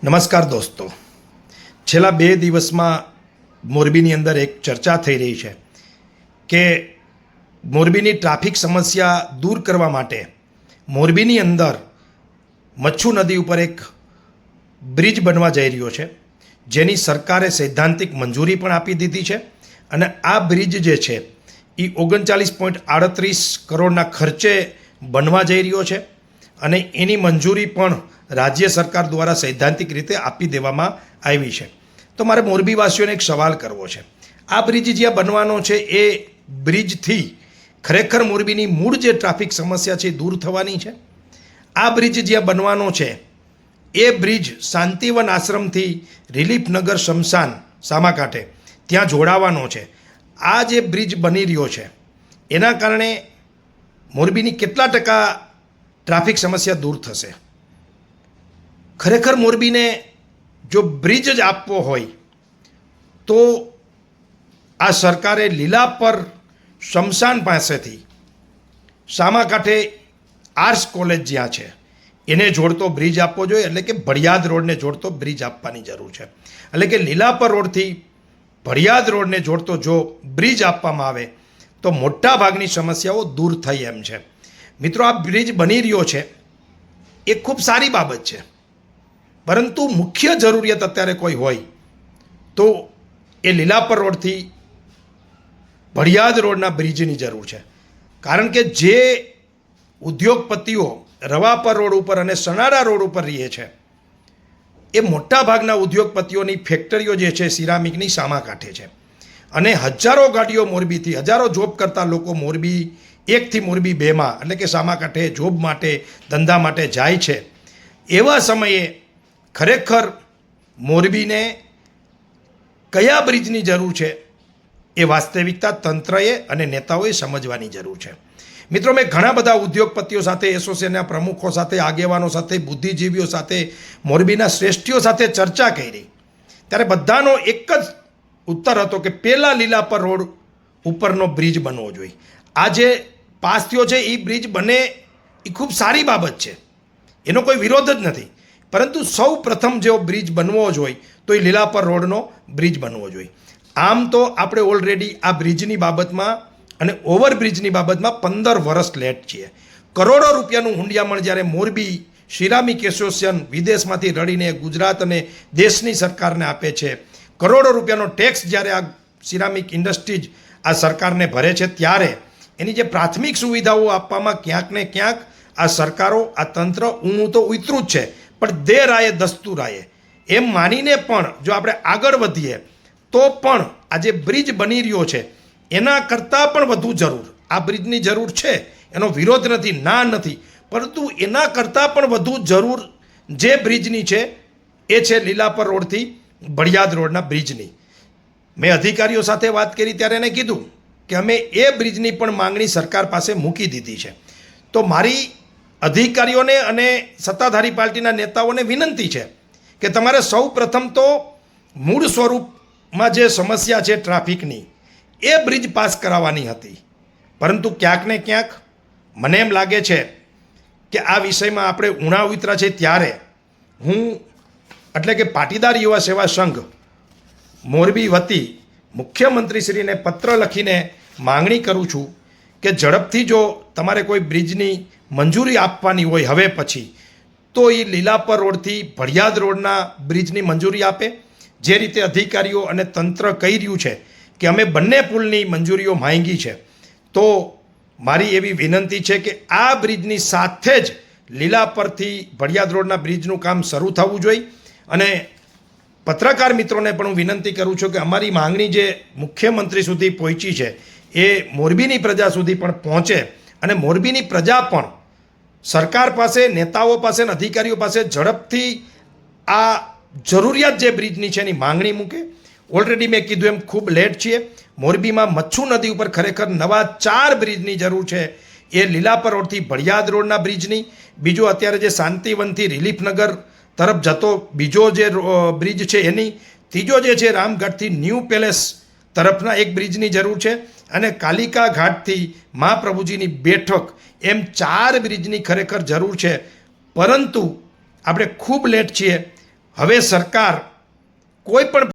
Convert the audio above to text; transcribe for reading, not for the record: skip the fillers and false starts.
નમસ્કાર દોસ્તો, છેલ્લા 2 દિવસમાં મોરબીની અંદર એક ચર્ચા થઈ રહી છે કે મોરબીની ટ્રાફિક સમસ્યા દૂર કરવા માટે મોરબીની અંદર મચ્છુ નદી ઉપર એક બ્રિજ બનવા જઈ રહ્યો છે, જેની સરકારે સૈદ્ધાંતિક મંજૂરી પણ આપી દીધી છે અને આ બ્રિજ જે છે એ 39.38 કરોડના ખર્ચે બનવા જઈ રહ્યો છે અને એની મંજૂરી પણ રાજ્ય સરકાર દ્વારા સૈદ્ધાંતિક રીતે આપી દેવામાં આવી છે. તો મારે મોરબીવાસીઓને એક સવાલ કરવો છે. આ બ્રિજ જ્યાં બનવાનો છે એ બ્રિજથી ખરેખર મોરબીની મૂળ જે ટ્રાફિક સમસ્યા છે એ દૂર થવાની છે? આ બ્રિજ જ્યાં બનવાનો છે એ બ્રિજ શાંતિવન આશ્રમથી રિલીફનગર શમશાન સામાકાંઠે ત્યાં જોડાવાનો છે. આ જે બ્રિજ બની રહ્યો છે એના કારણે મોરબીની કેટલા ટકા ટ્રાફિક સમસ્યા દૂર થશે? ખરેખર મોરબીને જો બ્રિજ જ આપવો હોય તો આ સરકારે લીલાપર શમશાન પાસેથી સામાકાંઠે આર્ટ્સ કોલેજ જ્યાં છે એને જોડતો બ્રિજ આપવો જોઈએ, એટલે કે ભડિયાદ રોડને જોડતો બ્રિજ આપવાની જરૂર છે. એટલે કે લીલાપર રોડથી ભડિયાદ રોડને જોડતો જો બ્રિજ આપવામાં આવે તો મોટા ભાગની સમસ્યાઓ દૂર થઈ એમ છે. મિત્રો, આ બ્રિજ બની રહ્યો છે એ ખૂબ સારી બાબત છે, પરંતુ મુખ્ય જરૂરિયાત અત્યારે કોઈ હોય તો એ લીલાપર રોડથી ભડિયાદ રોડના બ્રિજની જરૂર છે. કારણ કે જે ઉદ્યોગપતિઓ રવાપર રોડ ઉપર અને સનાડા રોડ ઉપર રહે છે એ મોટાભાગના ઉદ્યોગપતિઓની ફેક્ટરીઓ જે છે સિરામિકની સામાકાંઠે છે અને હજારો ગાડીઓ મોરબીથી, હજારો જોબ કરતા લોકો મોરબી 1 થી મોરબી 2માં એટલે કે સામાકાંઠે જોબ માટે, ધંધા માટે જાય છે. એવા સમયે ખરેખર મોરબીને કયા બ્રિજની જરૂર છે એ વાસ્તવિકતા તંત્રએ અને નેતાઓએ સમજવાની જરૂર છે. મિત્રો, મેં ઘણા બધા ઉદ્યોગપતિઓ સાથે, એસોસિએશનના પ્રમુખો સાથે, આગેવાનો સાથે, બુદ્ધિજીવીઓ સાથે, મોરબીના શ્રેષ્ઠીઓ સાથે ચર્ચા કરી ત્યારે બધાનો એક જ ઉત્તર હતો કે પહેલાં લીલાપર રોડ ઉપરનો બ્રિજ બનવો જોઈએ. આ જે પાસ થયો છે એ બ્રિજ બને એ ખૂબ સારી બાબત છે, એનો કોઈ વિરોધ જ નથી, પરંતુ સૌ પ્રથમ જેવો બ્રિજ બનવો જોઈએ તો એ લીલાપર રોડનો બ્રિજ બનવો જોઈએ. આમ તો આપણે ઓલરેડી આ બ્રિજની બાબતમાં અને ઓવરબ્રિજની બાબતમાં 15 વર્ષ લેટ છીએ. કરોડો રૂપિયાનું હુંડિયામણ જ્યારે મોરબી સિરામિક એસોસિએશન વિદેશમાંથી રડીને ગુજરાત અને દેશની સરકારને આપે છે, કરોડો રૂપિયાનો ટેક્સ જ્યારે આ સિરામિક ઇન્ડસ્ટ્રીઝ આ સરકારને ભરે છે, ત્યારે એની જે પ્રાથમિક સુવિધાઓ આપવામાં ક્યાંક ને ક્યાંક આ સરકારો, આ તંત્ર ઊણું તો ઉતરું જ છે, પણ દેર આયે દસ્તુર આયે એમ માનીને પણ જો આપણે આગળ વધીએ તો પણ આ જે બ્રિજ બની રહ્યો છે એના કરતાં પણ વધુ જરૂર, આ બ્રિજની જરૂર છે, એનો વિરોધ નથી, ના નથી, પરંતુ એના કરતાં પણ વધુ જરૂર જે બ્રિજની છે એ છે લીલાપર રોડથી ભડિયાદ રોડના બ્રિજની. મેં અધિકારીઓ સાથે વાત કરી ત્યારે એને કીધું કે અમે એ બ્રિજની પણ માંગણી સરકાર પાસે મૂકી દીધી છે. તો મારી અધિકારીઓને અને સત્તાધારી પાર્ટીના નેતાઓને વિનંતી છે કે તમારે સૌ પ્રથમ તો મૂળ સ્વરૂપમાં જે સમસ્યા છે ટ્રાફિકની એ બ્રિજ પાસ કરાવવાની હતી, પરંતુ ક્યાંક ને ક્યાંક મને એમ લાગે છે કે આ વિષયમાં આપણે ઉણા ઉતરા છે. ત્યારે હું એટલે કે પાટીદાર યુવા સેવા સંઘ મોરબી વતી મુખ્યમંત્રીશ્રીને પત્ર લખીને માંગણી કરું છું કે ઝડપથી જો તમારે કોઈ બ્રિજની મંજૂરી આપવાની હોય હવે પછી, તો એ લીલાપર રોડથી ભડિયાદ રોડના બ્રિજની મંજૂરી આપે. જે રીતે અધિકારીઓ અને તંત્ર કહી રહ્યું છે કે અમે બંને પુલની મંજૂરીઓ માંગી છે, તો મારી એવી વિનંતી છે કે આ બ્રિજની સાથે જ લીલાપરથી ભડિયાદ રોડના બ્રિજનું કામ શરૂ થવું જોઈએ. અને પત્રકાર મિત્રોને પણ હું વિનંતી કરું છું કે અમારી માંગણી જે મુખ્યમંત્રી સુધી પહોંચી છે એ મોરબીની પ્રજા સુધી પણ પહોંચે અને મોરબીની પ્રજા પણ સરકાર પાસે, નેતાઓ પાસે અને અધિકારીઓ પાસે ઝડપથી આ જરૂરિયાત જે બ્રિજની છે એની માંગણી મૂકે. ઓલરેડી મેં કીધું એમ ખૂબ લેટ છીએ. મોરબીમાં મચ્છુ નદી ઉપર ખરેખર નવા 4 બ્રિજની જરૂર છે. એ લીલાપર રોડથી ભડિયાદ રોડના બ્રિજની, બીજો અત્યારે જે શાંતિવનથી રિલીફનગર તરફ જતો બીજો જે બ્રિજ છે એની, ત્રીજો જે છે રામગઢથી ન્યૂ પેલેસ તરફના એક બ્રિજની જરૂર છે અને કાલિકા ઘાટથી મહાપ્રભુજીની બેઠક, એમ 4 બ્રિજની ખરેખર જરૂર છે. પરંતુ આપણે ખૂબ લેટ છીએ. હવે સરકાર કોઈ પણ